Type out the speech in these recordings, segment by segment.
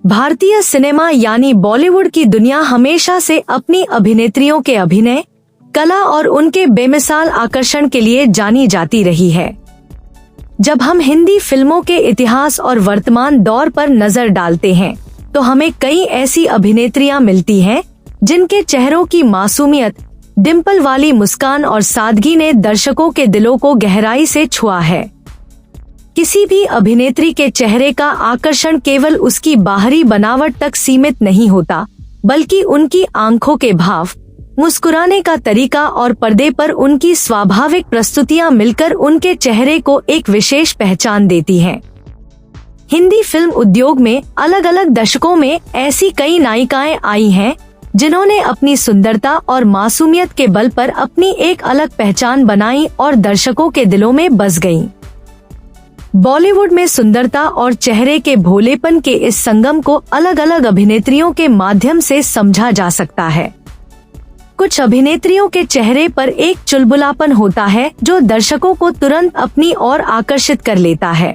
भारतीय सिनेमा यानी बॉलीवुड की दुनिया हमेशा से अपनी अभिनेत्रियों के अभिनय, कला और उनके बेमिसाल आकर्षण के लिए जानी जाती रही है। जब हम हिंदी फिल्मों के इतिहास और वर्तमान दौर पर नजर डालते हैं, तो हमें कई ऐसी अभिनेत्रियां मिलती हैं जिनके चेहरों की मासूमियत, डिम्पल वाली मुस्कान और सादगी ने दर्शकों के दिलों को गहराई से छुआ है। किसी भी अभिनेत्री के चेहरे का आकर्षण केवल उसकी बाहरी बनावट तक सीमित नहीं होता, बल्कि उनकी आंखों के भाव, मुस्कुराने का तरीका और पर्दे पर उनकी स्वाभाविक प्रस्तुतियां मिलकर उनके चेहरे को एक विशेष पहचान देती हैं। हिंदी फिल्म उद्योग में अलग अलग दशकों में ऐसी कई नायिकाएं आई हैं जिन्होंने अपनी सुंदरता और मासूमियत के बल पर अपनी एक अलग पहचान बनाई और दर्शकों के दिलों में बस गईं। बॉलीवुड में सुंदरता और चेहरे के भोलेपन के इस संगम को अलग अलग अभिनेत्रियों के माध्यम से समझा जा सकता है। कुछ अभिनेत्रियों के चेहरे पर एक चुलबुलापन होता है जो दर्शकों को तुरंत अपनी ओर आकर्षित कर लेता है,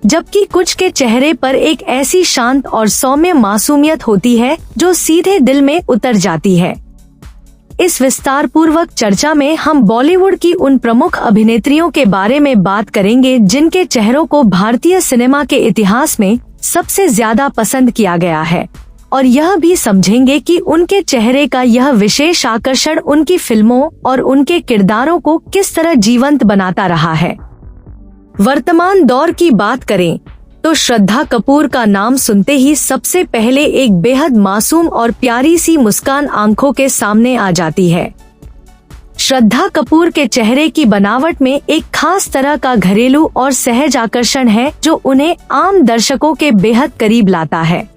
जबकि कुछ के चेहरे पर एक ऐसी शांत और सौम्य मासूमियत होती है जो सीधे दिल में उतर जाती है। इस विस्तार पूर्वक चर्चा में हम बॉलीवुड की उन प्रमुख अभिनेत्रियों के बारे में बात करेंगे जिनके चेहरों को भारतीय सिनेमा के इतिहास में सबसे ज्यादा पसंद किया गया है, और यह भी समझेंगे कि उनके चेहरे का यह विशेष आकर्षण उनकी फिल्मों और उनके किरदारों को किस तरह जीवंत बनाता रहा है। वर्तमान दौर की बात करें तो श्रद्धा कपूर का नाम सुनते ही सबसे पहले एक बेहद मासूम और प्यारी सी मुस्कान आंखों के सामने आ जाती है। श्रद्धा कपूर के चेहरे की बनावट में एक खास तरह का घरेलू और सहज आकर्षण है जो उन्हें आम दर्शकों के बेहद करीब लाता है।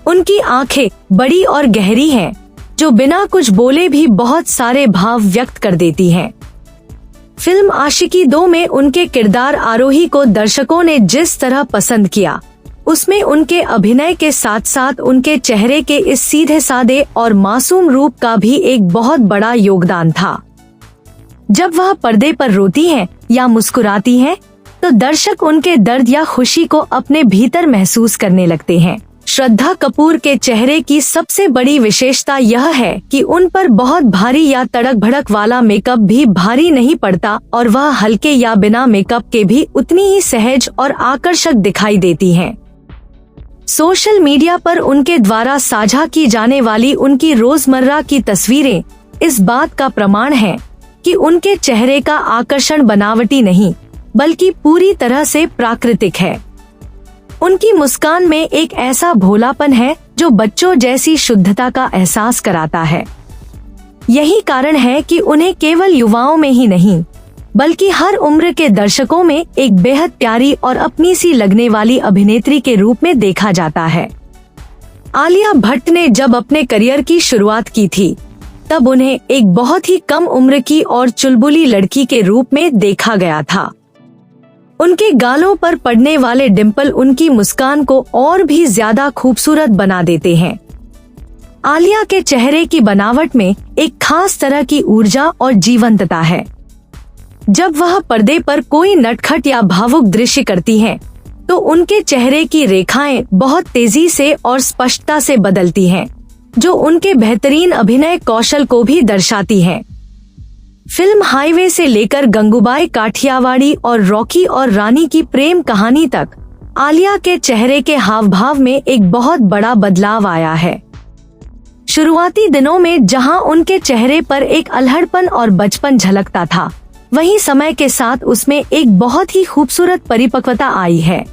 उनकी आंखें बड़ी और गहरी हैं, जो बिना कुछ बोले भी बहुत सारे भाव व्यक्त कर देती हैं। फिल्म आशिकी 2 में उनके किरदार आरोही को दर्शकों ने जिस तरह पसंद किया, उसमें उनके अभिनय के साथ साथ उनके चेहरे के इस सीधे सादे और मासूम रूप का भी एक बहुत बड़ा योगदान था। जब वह पर्दे पर रोती हैं या मुस्कुराती हैं, तो दर्शक उनके दर्द या खुशी को अपने भीतर महसूस करने लगते हैं। श्रद्धा कपूर के चेहरे की सबसे बड़ी विशेषता यह है कि उन पर बहुत भारी या तड़क भड़क वाला मेकअप भी भारी नहीं पड़ता और वह हल्के या बिना मेकअप के भी उतनी ही सहज और आकर्षक दिखाई देती हैं। सोशल मीडिया पर उनके द्वारा साझा की जाने वाली उनकी रोजमर्रा की तस्वीरें इस बात का प्रमाण हैं कि उनके चेहरे का आकर्षण बनावटी नहीं, बल्कि पूरी तरह से प्राकृतिक है। उनकी मुस्कान में एक ऐसा भोलापन है जो बच्चों जैसी शुद्धता का एहसास कराता है। यही कारण है कि उन्हें केवल युवाओं में ही नहीं, बल्कि हर उम्र के दर्शकों में एक बेहद प्यारी और अपनी सी लगने वाली अभिनेत्री के रूप में देखा जाता है। आलिया भट्ट ने जब अपने करियर की शुरुआत की थी, तब उन्हें एक बहुत ही कम उम्र की और चुलबुली लड़की के रूप में देखा गया था। उनके गालों पर पड़ने वाले डिम्पल उनकी मुस्कान को और भी ज्यादा खूबसूरत बना देते हैं। आलिया के चेहरे की बनावट में एक खास तरह की ऊर्जा और जीवंतता है। जब वह पर्दे पर कोई नटखट या भावुक दृश्य करती हैं, तो उनके चेहरे की रेखाएं बहुत तेजी से और स्पष्टता से बदलती हैं, जो उनके बेहतरीन अभिनय कौशल को भी दर्शाती हैं। फिल्म हाईवे से लेकर गंगूबाई काठियावाड़ी और रॉकी और रानी की प्रेम कहानी तक आलिया के चेहरे के हाव भाव में एक बहुत बड़ा बदलाव आया है। शुरुआती दिनों में जहां उनके चेहरे पर एक अल्हड़पन और बचपन झलकता था, वहीं समय के साथ उसमें एक बहुत ही खूबसूरत परिपक्वता आई है।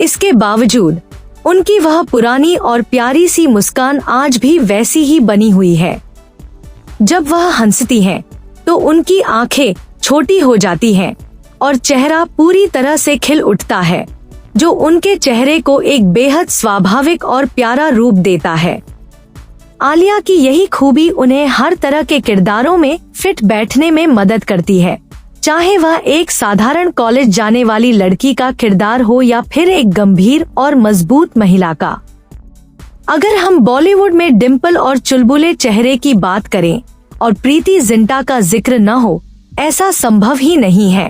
इसके बावजूद उनकी वह पुरानी और प्यारी सी मुस्कान आज भी वैसी ही बनी हुई है। जब वह हंसती हैं, तो उनकी आंखें छोटी हो जाती हैं और चेहरा पूरी तरह से खिल उठता है, जो उनके चेहरे को एक बेहद स्वाभाविक और प्यारा रूप देता है। आलिया की यही खूबी उन्हें हर तरह के किरदारों में फिट बैठने में मदद करती है, चाहे वह एक साधारण कॉलेज जाने वाली लड़की का किरदार हो या फिर एक गंभीर और मजबूत महिला का। अगर हम बॉलीवुड में डिम्पल और चुलबुले चेहरे की बात करें और प्रीति जिंटा का जिक्र न हो, ऐसा संभव ही नहीं है।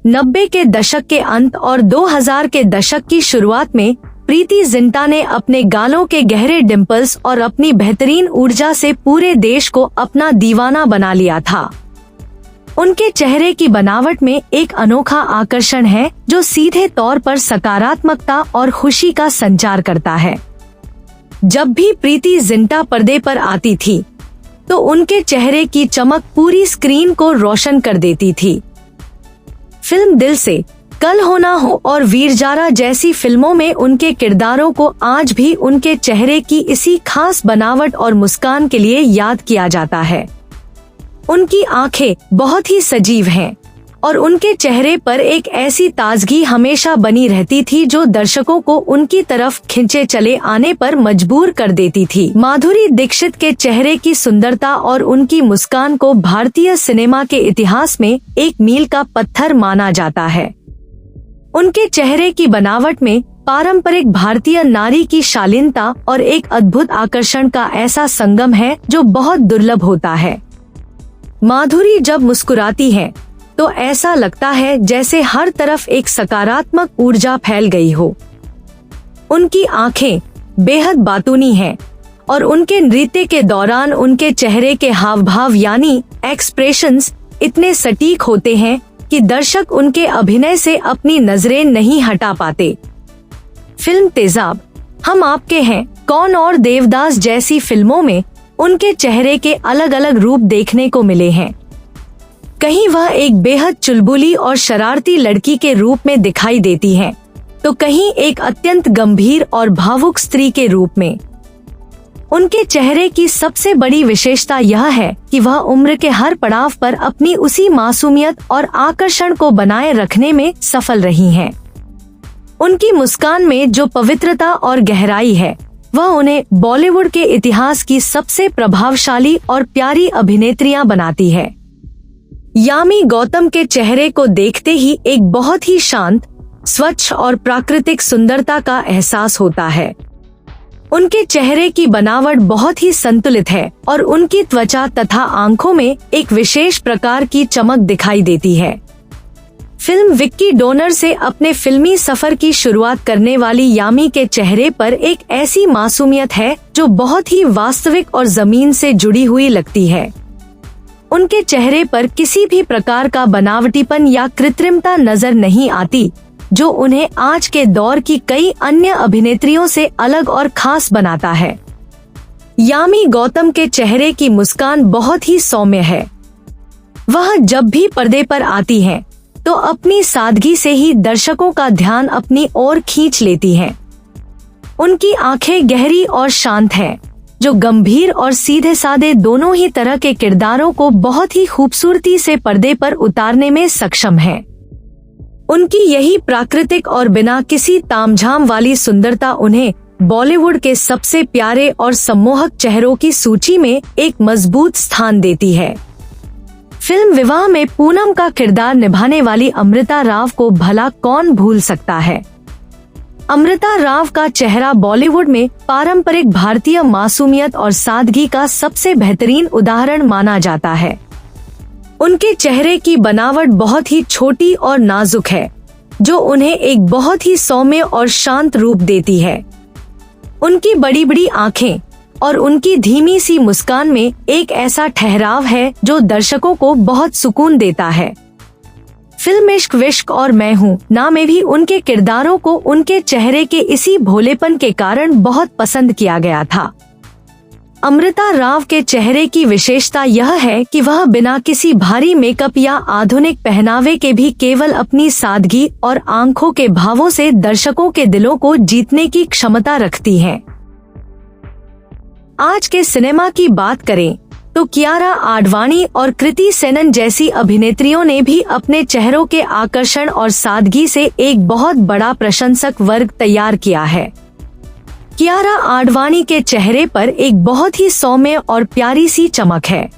90 के दशक के अंत और 2000 के दशक की शुरुआत में प्रीति जिंटा ने अपने गालों के गहरे डिम्पल्स और अपनी बेहतरीन ऊर्जा से पूरे देश को अपना दीवाना बना लिया था। उनके चेहरे की बनावट में एक अनोखा आकर्षण है जो सीधे तौर पर सकारात्मकता और खुशी का संचार करता है। जब भी प्रीति जिंटा पर्दे पर आती थी तो उनके चेहरे की चमक पूरी स्क्रीन को रोशन कर देती थी। फिल्म दिल से, कल हो ना हो और वीर ज़ारा जैसी फिल्मों में उनके किरदारों को आज भी उनके चेहरे की इसी खास बनावट और मुस्कान के लिए याद किया जाता है। उनकी आंखें बहुत ही सजीव हैं और उनके चेहरे पर एक ऐसी ताजगी हमेशा बनी रहती थी जो दर्शकों को उनकी तरफ खिंचे चले आने पर मजबूर कर देती थी। माधुरी दीक्षित के चेहरे की सुंदरता और उनकी मुस्कान को भारतीय सिनेमा के इतिहास में एक मील का पत्थर माना जाता है। उनके चेहरे की बनावट में पारंपरिक भारतीय नारी की शालीनता और एक अद्भुत आकर्षण का ऐसा संगम है जो बहुत दुर्लभ होता है। माधुरी जब मुस्कुराती हैं, तो ऐसा लगता है जैसे हर तरफ एक सकारात्मक ऊर्जा फैल गई हो। उनकी आंखें बेहद बातूनी हैं और उनके नृत्य के दौरान उनके चेहरे के हाव भाव यानी एक्सप्रेशंस इतने सटीक होते हैं कि दर्शक उनके अभिनय से अपनी नजरें नहीं हटा पाते। फिल्म तेजाब, हम आपके हैं कौन और देवदास जैसी फिल्मों में उनके चेहरे के अलग अलग रूप देखने को मिले हैं। कहीं वह एक बेहद चुलबुली और शरारती लड़की के रूप में दिखाई देती हैं, तो कहीं एक अत्यंत गंभीर और भावुक स्त्री के रूप में। उनके चेहरे की सबसे बड़ी विशेषता यह है कि वह उम्र के हर पड़ाव पर अपनी उसी मासूमियत और आकर्षण को बनाए रखने में सफल रही हैं। उनकी मुस्कान में जो पवित्रता और गहराई है, वह उन्हें बॉलीवुड के इतिहास की सबसे प्रभावशाली और प्यारी अभिनेत्रियां बनाती है। यामी गौतम के चेहरे को देखते ही एक बहुत ही शांत, स्वच्छ और प्राकृतिक सुंदरता का एहसास होता है। उनके चेहरे की बनावट बहुत ही संतुलित है और उनकी त्वचा तथा आंखों में एक विशेष प्रकार की चमक दिखाई देती है। फिल्म विक्की डोनर से अपने फिल्मी सफर की शुरुआत करने वाली यामी के चेहरे पर एक ऐसी मासूमियत है जो बहुत ही वास्तविक और जमीन से जुड़ी हुई लगती है। उनके चेहरे पर किसी भी प्रकार का बनावटीपन या कृत्रिमता नजर नहीं आती, जो उन्हें आज के दौर की कई अन्य अभिनेत्रियों से अलग और खास बनाता है। यामी गौतम के चेहरे की मुस्कान बहुत ही सौम्य है। वह जब भी पर्दे पर आती हैं, तो अपनी सादगी से ही दर्शकों का ध्यान अपनी ओर खींच लेती हैं। उनकी आंखें गहरी और शांत हैं, जो गंभीर और सीधे साधे दोनों ही तरह के किरदारों को बहुत ही खूबसूरती से पर्दे पर उतारने में सक्षम है। उनकी यही प्राकृतिक और बिना किसी तामझाम वाली सुंदरता उन्हें बॉलीवुड के सबसे प्यारे और सम्मोहक चेहरों की सूची में एक मजबूत स्थान देती है। फिल्म विवाह में पूनम का किरदार निभाने वाली अमृता राव को भला कौन भूल सकता है। अमृता राव का चेहरा बॉलीवुड में पारंपरिक भारतीय मासूमियत और सादगी का सबसे बेहतरीन उदाहरण माना जाता है। उनके चेहरे की बनावट बहुत ही छोटी और नाजुक है, जो उन्हें एक बहुत ही सौम्य और शांत रूप देती है। उनकी बड़ी बड़ी आंखें और उनकी धीमी सी मुस्कान में एक ऐसा ठहराव है जो दर्शकों को बहुत सुकून देता है। फिल्म इश्क विश्क और मैं हूँ ना में भी उनके किरदारों को उनके चेहरे के इसी भोलेपन के कारण बहुत पसंद किया गया था। अमृता राव के चेहरे की विशेषता यह है कि वह बिना किसी भारी मेकअप या आधुनिक पहनावे के भी केवल अपनी सादगी और आंखों के भावों से दर्शकों के दिलों को जीतने की क्षमता रखती हैं। आज के सिनेमा की बात करें तो कियारा आडवाणी और कृति सेनन जैसी अभिनेत्रियों ने भी अपने चेहरों के आकर्षण और सादगी से एक बहुत बड़ा प्रशंसक वर्ग तैयार किया है। कियारा आडवाणी के चेहरे पर एक बहुत ही सौम्य और प्यारी सी चमक है।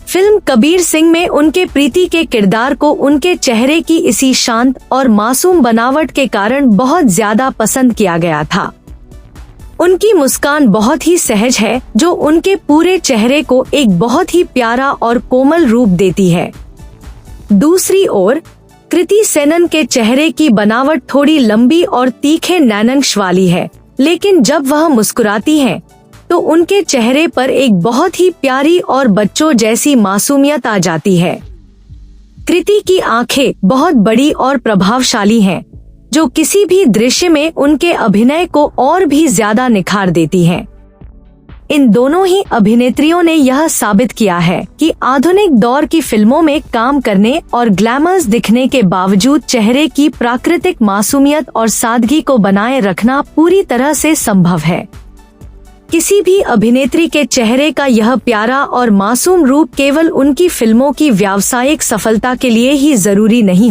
फिल्म कबीर सिंह में उनके प्रीति के किरदार को उनके चेहरे की इसी शांत और मासूम बनावट के कारण बहुत ज्यादा पसंद किया गया था। उनकी मुस्कान बहुत ही सहज है, जो उनके पूरे चेहरे को एक बहुत ही प्यारा और कोमल रूप देती है। दूसरी ओर कृति सेनन के चेहरे की बनावट थोड़ी लंबी और तीखे नैनंश वाली है, लेकिन जब वह मुस्कुराती हैं, तो उनके चेहरे पर एक बहुत ही प्यारी और बच्चों जैसी मासूमियत आ जाती है। कृति की आंखें बहुत बड़ी और प्रभावशाली हैं, जो किसी भी दृश्य में उनके अभिनय को और भी ज्यादा निखार देती हैं। इन दोनों ही अभिनेत्रियों ने यह साबित किया है कि आधुनिक दौर की फिल्मों में काम करने और ग्लैमर्स दिखने के बावजूद चेहरे की प्राकृतिक मासूमियत और सादगी को बनाए रखना पूरी तरह से संभव है। किसी भी अभिनेत्री के चेहरे का यह प्यारा और मासूम रूप केवल उनकी फिल्मों की व्यावसायिक सफलता के लिए ही जरूरी नहीं होता।